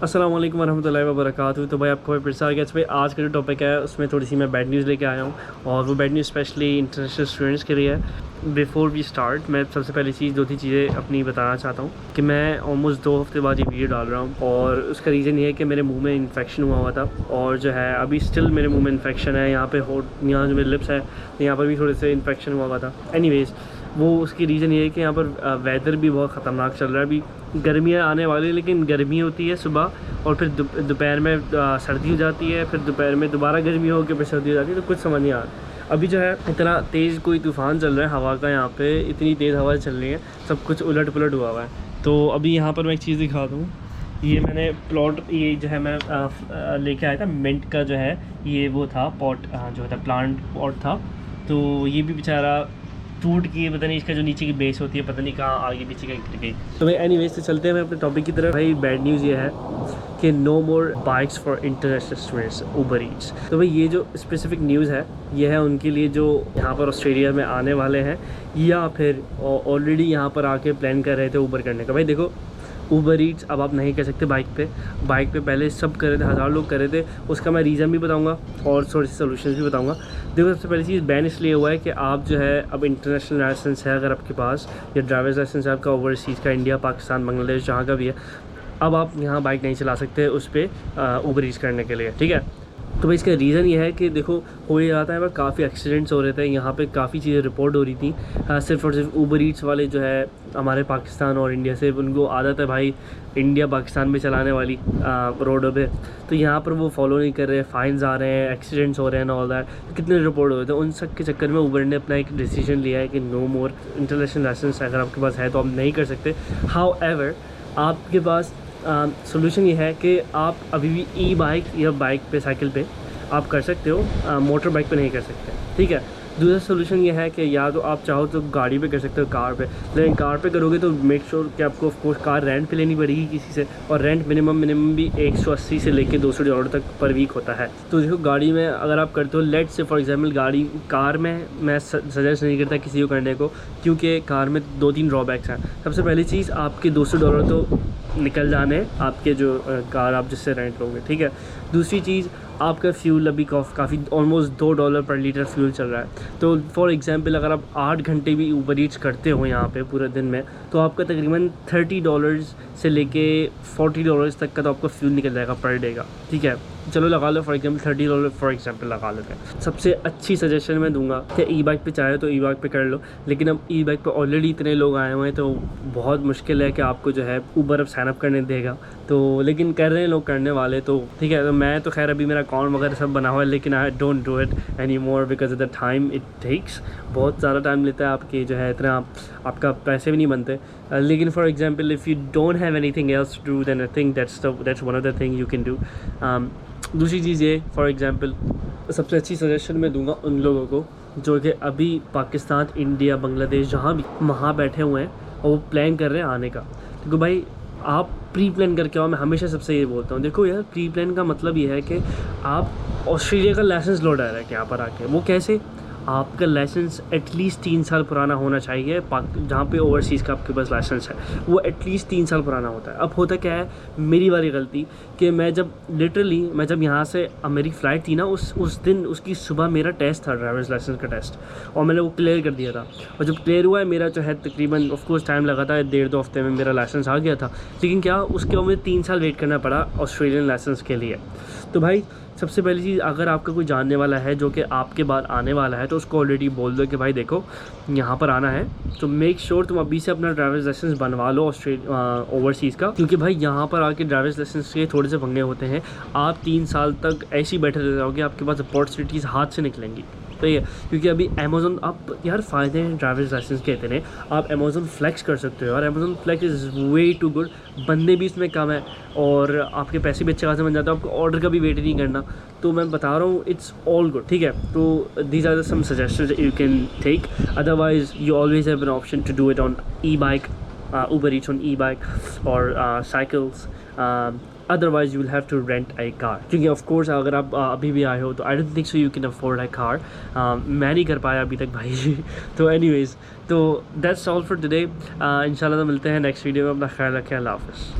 अस्सलाम वालेकुम वरहमतुल्लाहि वबरकातुहू। तो भाई आपको फिर से आ गया। भाई आज का जो टॉपिक है उसमें थोड़ी सी मैं बैड न्यूज़ लेके आया हूँ, और वो bad news specially international students के लिए है। बिफोर वी स्टार्ट मैं सबसे पहली चीज़ दो तीन चीज़ें अपनी बताना चाहता हूँ कि मैं ऑलमोस्ट 2 हफ्ते बाद ये वीडियो डाल रहा हूँ, और उसका रीज़न ये है कि मेरे मुँह में इन्फेक्शन हुआ था, और जो है अभी स्टिल मेरे मुँह में इन्फेक्शन है। यहाँ पे यहाँ जो मेरे लिप्स है यहाँ पर भी थोड़े से इन्फेक्शन हुआ था। एनीवेज़ वो उसकी रीज़न ये है कि यहाँ पर वेदर भी बहुत ख़तरनाक चल रहा है। अभी गर्मियाँ आने वाली, लेकिन गर्मी होती है सुबह, और फिर दोपहर में सर्दी हो जाती है, फिर दोपहर में दोबारा गर्मी होकर फिर सर्दी हो जाती है। तो कुछ समझ नहीं आ रहा। अभी जो है इतना तेज़ कोई तूफ़ान चल रहा है हवा का, यहाँ पे इतनी तेज़ हवा चल रही है, सब कुछ उलट पुलट हुआ हुआ है। तो अभी यहाँ पर मैं एक चीज़ दिखा दूँ। ये मैंने प्लॉट, ये जो है मैं लेके आया था मिंट का, जो है ये वो था पॉट, जो था प्लांट पॉट था। तो ये भी बेचारा टूट के, पता नहीं इसका जो नीचे की बेस होती है पता नहीं कहाँ आगे पीछे का गिर गई। तो भाई एनीवेज से चलते हैं मैं अपने टॉपिक की तरफ। भाई बैड न्यूज़ ये है कि no more bikes for international students Uber Eats. तो भाई ये जो स्पेसिफिक न्यूज़ है ये है उनके लिए जो यहाँ पर ऑस्ट्रेलिया में आने वाले हैं, या फिर ऑलरेडी यहाँ पर आके प्लान कर रहे थे उबर करने का। भाई देखो, उबर ईट्स अब आप नहीं कर सकते बाइक पे पहले सब कर रहे थे, 1000 लोग कर रहे थे। उसका मैं रीज़न भी बताऊंगा और थोड़े से सोल्यूशन भी बताऊंगा। देखो, सबसे पहली चीज़ बैन इसलिए हुआ है कि आप जो है अब इंटरनेशनल लाइसेंस है अगर आपके पास, या ड्राइवर्स लाइसेंस है आपका ओवरसीज़ का, इंडिया पाकिस्तान बांग्लादेश जहाँ का भी है, अब आप यहाँ बाइक नहीं चला सकते उस पर उबर ईट्स करने के लिए, ठीक है। तो भाई इसका रीज़न ये है कि देखो, हो ये रहा था यहाँ पर काफ़ी एक्सीडेंट्स हो रहे थे, यहाँ पे काफ़ी चीज़ें रिपोर्ट हो रही थी। सिर्फ और सिर्फ उबर ईट्स वाले जो है हमारे पाकिस्तान और इंडिया से, उनको आदत है भाई इंडिया पाकिस्तान में चलाने वाली रोडों पे। तो यहाँ पर वो फॉलो नहीं कर रहे, फाइन्स आ रहे हैं, एक्सीडेंट्स हो रहे हैं, ऑल दैट। तो कितने रिपोर्ट हो रहे थे, उन सब के चक्कर में उबर ने अपना एक डिसीजन लिया है कि नो मोर इंटरनेशनल लाइसेंस अगर आपके पास है तो आप नहीं कर सकते। हाउ एवर आपके पास सोल्यूशन ये है कि आप अभी भी ई बाइक या बाइक पे, साइकिल पे आप कर सकते हो, मोटर बाइक पे नहीं कर सकते, ठीक है। दूसरा सोल्यूशन ये है कि या तो आप चाहो तो गाड़ी पे कर सकते हो, कार पे। लेकिन कार पे करोगे तो मेक श्योर कि आपको ऑफकोर्स कार रेंट पे लेनी पड़ेगी किसी से, और रेंट मिनिमम भी 180 से लेके $200 तक पर वीक होता है। तो देखो, गाड़ी में अगर आप करते हो, लेट से फॉर एग्जांपल कार में मैं सजेस्ट नहीं करता किसी को करने को, क्योंकि कार में 2-3 ड्रॉबैक्स हैं। सबसे पहली चीज़, आपके $200 तो निकल जाने आपके जो कार आप जिससे रेंट लोगे, ठीक है। दूसरी चीज़, आपका फ्यूल अभी काफ़ी ऑलमोस्ट $2 पर लीटर फ्यूल चल रहा है। तो फॉर एग्जांपल अगर आप 8 घंटे भी ऊबर ईट्स करते हो यहाँ पे पूरे दिन में, तो आपका तकरीबन $30 से लेके $40 तक का तो आपका फ्यूल निकल जाएगा पर डे का, ठीक है। चलो लगा लो फॉर एग्जांपल $30 फॉर एग्जांपल लगा लेते हैं। सबसे अच्छी सजेशन मैं दूंगा कि ई बाइक पे चाहे तो ई बाइक पे कर लो, लेकिन अब ई बाइक पे ऑलरेडी इतने लोग आए हुए हैं तो बहुत मुश्किल है कि आपको जो है ऊबर अब साइनअप करने देगा। तो लेकिन कर रहे हैं लोग करने वाले, तो ठीक है। तो मैं तो खैर अभी मेरा अकाउंट वगैरह सब बना हुआ है, लेकिन I don't do it any more because of the time it takes. बहुत ज़्यादा टाइम लेता है आपकी जो है, इतना आपका पैसे भी नहीं बनते। लेकिन for example if you don't have anything else to do, then I think that's one of the thing you can do. दूसरी चीज़ ये, फॉर एग्जांपल सबसे अच्छी सजेशन मैं दूंगा उन लोगों को जो कि अभी पाकिस्तान, इंडिया, बांग्लादेश जहाँ भी वहाँ बैठे हुए हैं और वो प्लान कर रहे हैं आने का। क्योंकि भाई आप प्री प्लान करके आओ। मैं हमेशा सबसे ये बोलता हूँ, देखो यार, प्री प्लान का मतलब ये है कि आप ऑस्ट्रेलिया का लाइसेंस लो डायरेक्ट यहाँ पर आके। वो कैसे? आपका लाइसेंस एटलीस्ट 3 साल पुराना होना चाहिए। जहाँ पे ओवरसीज़ का आपके पास लाइसेंस है वो एटलीस्ट 3 साल पुराना होता है। अब होता क्या है, मेरी वाली गलती कि मैं जब यहाँ से मेरी फ़्लाइट थी ना, उस दिन उसकी सुबह मेरा टेस्ट था, ड्राइवर्स लाइसेंस का टेस्ट, और मैंने वो क्लियर कर दिया था। और जब क्लियर हुआ है मेरा जो है, तकरीबन ऑफकोर्स टाइम लगा था, 1.5-2 हफ्ते में मेरा लाइसेंस आ गया था। लेकिन क्या, उसके बाद मुझे 3 साल वेट करना पड़ा ऑस्ट्रेलियन लाइसेंस के लिए। तो भाई सबसे पहली चीज़, अगर आपका कोई जानने वाला है जो कि आपके बाद आने वाला है, तो उसको ऑलरेडी बोल दो कि भाई देखो यहाँ पर आना है, तो मेक श्योर तुम अभी से अपना ड्राइवर्स लाइसेंस बनवा लो ओवरसीज़ का। क्योंकि भाई यहाँ पर आके ड्राइवर्स लाइसेंस के थोड़े से पंगे होते हैं। आप 3 साल तक ऐसे ही बैठे रह जाओगे, आपके पास अपॉर्चुनिटीज़ हाथ से निकलेंगी। तो ये क्योंकि अभी अमेज़न, आप यार फ़ायदे हैं ड्राइवर्स लाइसेंस के इतने, आप अमेज़न फ्लेक्स कर सकते हो, और Amazon flex is way too good. बंदे भी इसमें कम है और आपके पैसे भी अच्छे खासे बन जाते हैं, आपको ऑर्डर का भी वेट नहीं करना। तो मैं बता रहा हूँ, इट्स ऑल गुड, ठीक है। तो these are the some suggestions you can take. Otherwise you always have an option to do it on e bike, Uber Eats on e bike और cycles. Otherwise you will have to rent a car, क्योंकि of course अगर आप अभी भी आए हो तो I don't think so you can afford a car. मैं नहीं कर पाया अभी तक भाई। तो एनीवेज, तो दैट्स ऑल फॉर टुडे। इंशाल्लाह तो मिलते हैं नेक्स्ट वीडियो में। अपना ख्याल रखें। अल्लाह हाफ़िज़।